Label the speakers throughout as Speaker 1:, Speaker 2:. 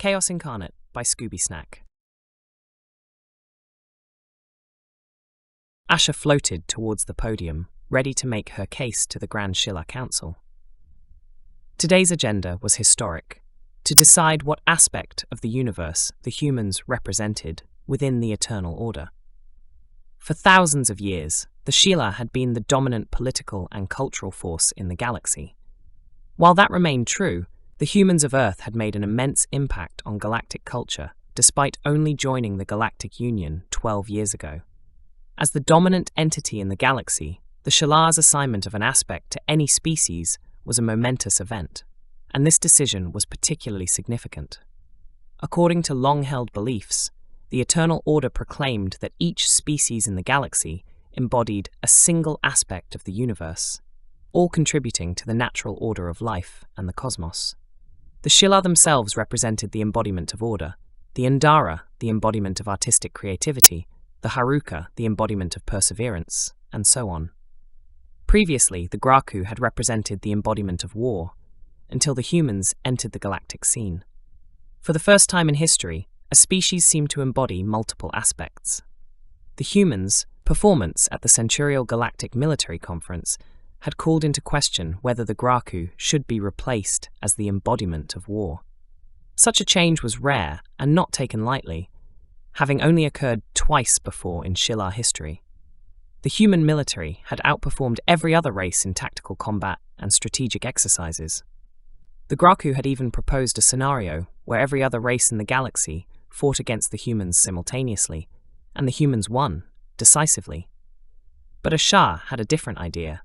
Speaker 1: Chaos Incarnate by ScoobiSnacc. Ashaa floated towards the podium, ready to make her case to the Grand Shilaa Council. Today's agenda was historic, to decide what aspect of the universe the humans represented within the Eternal Order. For thousands of years, the Shilaa had been the dominant political and cultural force in the galaxy. While that remained true, the humans of Earth had made an immense impact on galactic culture, despite only joining the Galactic Union 12 years ago. As the dominant entity in the galaxy, the Shilaa's assignment of an aspect to any species was a momentous event, and this decision was particularly significant. According to long-held beliefs, the Eternal Order proclaimed that each species in the galaxy embodied a single aspect of the universe, all contributing to the natural order of life and the cosmos. The Shilaa themselves represented the embodiment of order, the Ndara, the embodiment of artistic creativity, the Haruka, the embodiment of perseverance, and so on. Previously, the Graku had represented the embodiment of war, until the humans entered the galactic scene. For the first time in history, a species seemed to embody multiple aspects. The humans' performance at the Centurial Galactic Military Conference had called into question whether the Graku should be replaced as the embodiment of war. Such a change was rare and not taken lightly, having only occurred twice before in Shilaa history. The human military had outperformed every other race in tactical combat and strategic exercises. The Graku had even proposed a scenario where every other race in the galaxy fought against the humans simultaneously, and the humans won, decisively. But Ashaa had a different idea.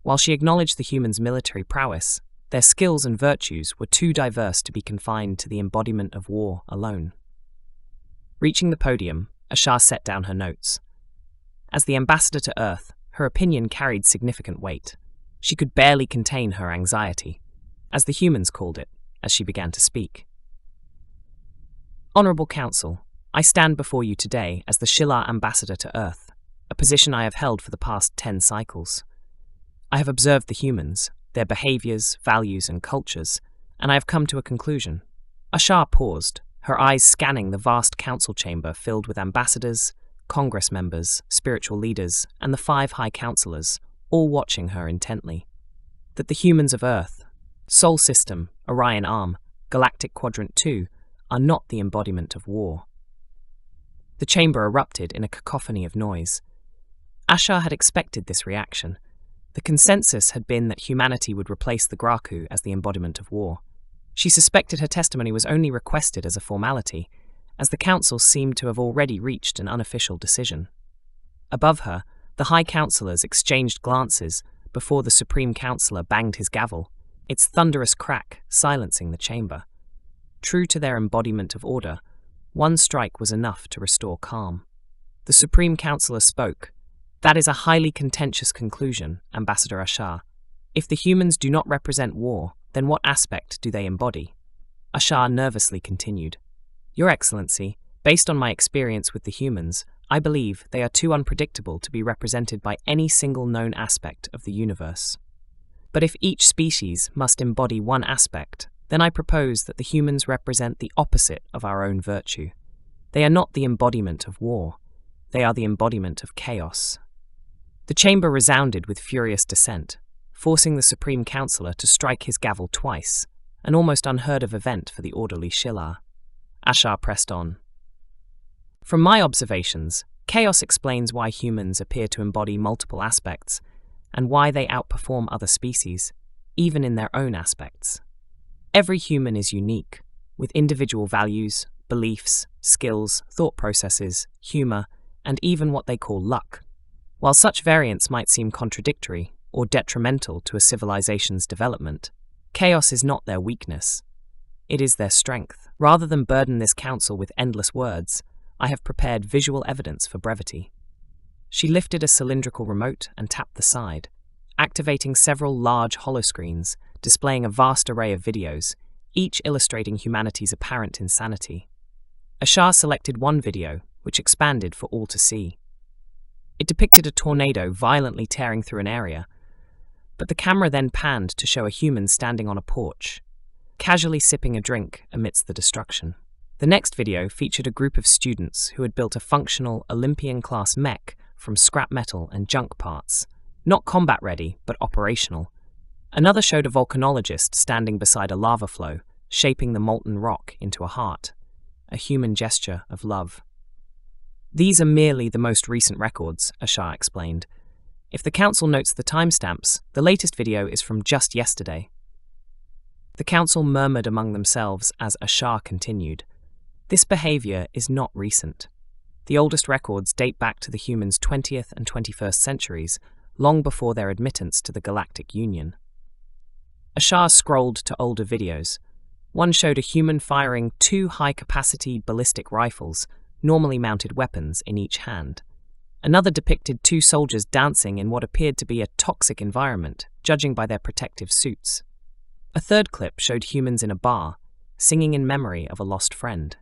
Speaker 1: While she acknowledged the humans' military prowess, their skills and virtues were too diverse to be confined to the embodiment of war alone. Reaching the podium, Ashaa set down her notes. As the ambassador to Earth, her opinion carried significant weight. She could barely contain her anxiety, as the humans called it, as she began to speak. Honorable Council, I stand before you today as the Shilaa ambassador to Earth, a position I have held for the past 10 cycles. I have observed the humans, their behaviors, values, and cultures, and I have come to a conclusion. Ashaa paused, her eyes scanning the vast council chamber filled with ambassadors, Congress members, spiritual leaders, and the 5 high counselors, all watching her intently. That the humans of Earth, Sol System, Orion Arm, Galactic Quadrant 2, are not the embodiment of war. The chamber erupted in a cacophony of noise. Ashaa had expected this reaction. The consensus had been that humanity would replace the Graku as the embodiment of war. She suspected her testimony was only requested as a formality, as the council seemed to have already reached an unofficial decision. Above her, the high counselors exchanged glances before the supreme counselor banged his gavel, its thunderous crack silencing the chamber. True to their embodiment of order, one strike was enough to restore calm. The supreme counselor spoke. That is a highly contentious conclusion, Ambassador Ashaa. If the humans do not represent war, then what aspect do they embody? Ashaa nervously continued. Your Excellency, based on my experience with the humans, I believe they are too unpredictable to be represented by any single known aspect of the universe. But if each species must embody one aspect, then I propose that the humans represent the opposite of our own virtue. They are not the embodiment of war. They are the embodiment of chaos. The chamber resounded with furious dissent, forcing the Supreme Counselor to strike his gavel twice, an almost unheard-of event for the orderly Shilaa. Ashaa pressed on. From my observations, chaos explains why humans appear to embody multiple aspects, and why they outperform other species, even in their own aspects. Every human is unique, with individual values, beliefs, skills, thought processes, humor, and even what they call luck. While such variants might seem contradictory or detrimental to a civilization's development, chaos is not their weakness. It is their strength. Rather than burden this council with endless words, I have prepared visual evidence for brevity. She lifted a cylindrical remote and tapped the side, activating several large holoscreens, displaying a vast array of videos, each illustrating humanity's apparent insanity. Ashaa selected one video, which expanded for all to see. It depicted a tornado violently tearing through an area, but the camera then panned to show a human standing on a porch. casually sipping a drink amidst the destruction. The next video featured a group of students who had built a functional Olympian-class mech from scrap metal and junk parts, not combat-ready, but operational. Another showed a volcanologist standing beside a lava flow, shaping the molten rock into a heart, a human gesture of love. These are merely the most recent records, Ashaa explained. If the council notes the timestamps, the latest video is from just yesterday. The council murmured among themselves as Ashaa continued. This behavior is not recent. The oldest records date back to the humans' 20th and 21st centuries, long before their admittance to the Galactic Union. Ashaa scrolled to older videos. One showed a human firing 2 high-capacity ballistic rifles, normally mounted weapons, in each hand. Another depicted 2 soldiers dancing in what appeared to be a toxic environment, judging by their protective suits. A third clip showed humans in a bar, singing in memory of a lost friend.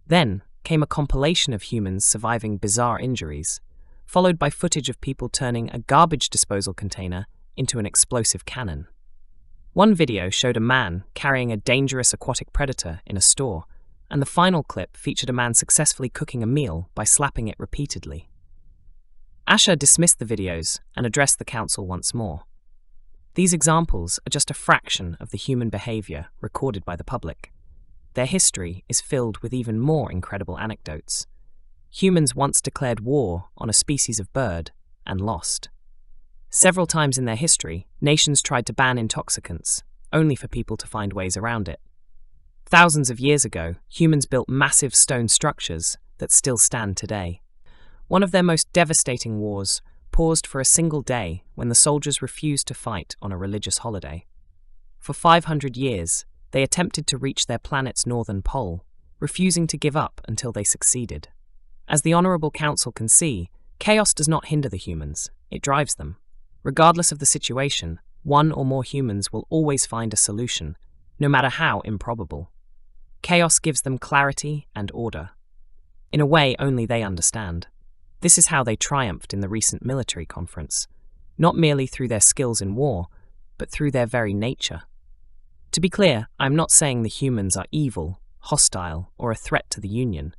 Speaker 1: Then came a compilation of humans surviving bizarre injuries, followed by footage of people turning a garbage disposal container into an explosive cannon. One video showed a man carrying a dangerous aquatic predator in a store, and the final clip featured a man successfully cooking a meal by slapping it repeatedly. Ashaa dismissed the videos and addressed the council once more. These examples are just a fraction of the human behavior recorded by the public. Their history is filled with even more incredible anecdotes. Humans once declared war on a species of bird and lost. Several times in their history, nations tried to ban intoxicants, only for people to find ways around it. Thousands of years ago, humans built massive stone structures that still stand today. One of their most devastating wars paused for a single day when the soldiers refused to fight on a religious holiday. For 500 years, they attempted to reach their planet's northern pole, refusing to give up until they succeeded. As the Honorable Council can see, chaos does not hinder the humans, it drives them. Regardless of the situation, one or more humans will always find a solution, no matter how improbable. Chaos gives them clarity and order. In a way only they understand. This is how they triumphed in the recent military conference, not merely through their skills in war, but through their very nature. To be clear, I am not saying the humans are evil, hostile, or a threat to the Union.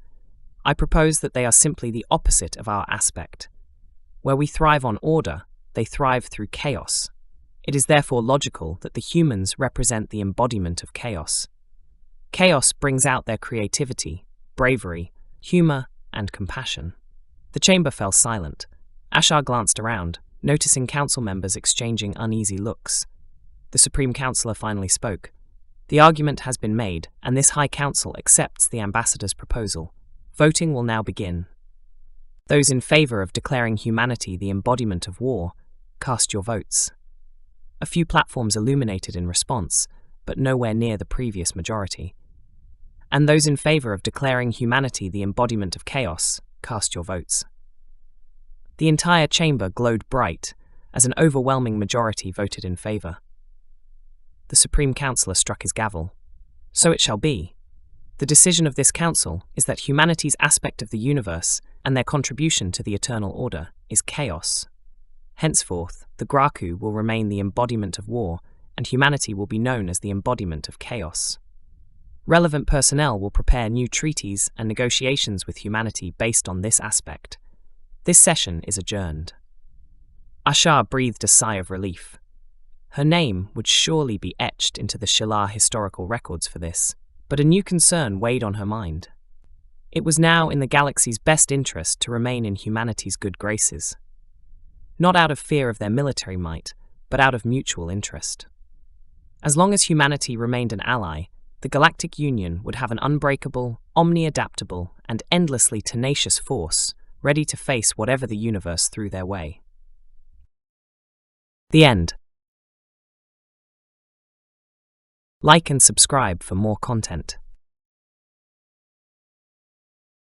Speaker 1: I propose that they are simply the opposite of our aspect. Where we thrive on order, they thrive through chaos. It is therefore logical that the humans represent the embodiment of chaos. Chaos brings out their creativity, bravery, humor, and compassion. The chamber fell silent. Ashaa glanced around, noticing council members exchanging uneasy looks. The Supreme Councillor finally spoke. The argument has been made, and this High Council accepts the Ambassador's proposal. Voting will now begin. Those in favor of declaring humanity the embodiment of war, cast your votes. A few platforms illuminated in response, but nowhere near the previous majority. And those in favor of declaring humanity the embodiment of chaos, cast your votes. The entire chamber glowed bright, as an overwhelming majority voted in favor. The Supreme Councillor struck his gavel. So it shall be. The decision of this council is that humanity's aspect of the universe and their contribution to the eternal order is chaos. Henceforth, the Graku will remain the embodiment of war, and humanity will be known as the embodiment of chaos. Relevant personnel will prepare new treaties and negotiations with humanity based on this aspect. This session is adjourned. Ashaa breathed a sigh of relief. Her name would surely be etched into the Shilaa historical records for this, but a new concern weighed on her mind. It was now in the galaxy's best interest to remain in humanity's good graces. Not out of fear of their military might, but out of mutual interest. As long as humanity remained an ally, the Galactic Union would have an unbreakable, omni-adaptable, and endlessly tenacious force, ready to face whatever the universe threw their way. The end. Like and subscribe for more content.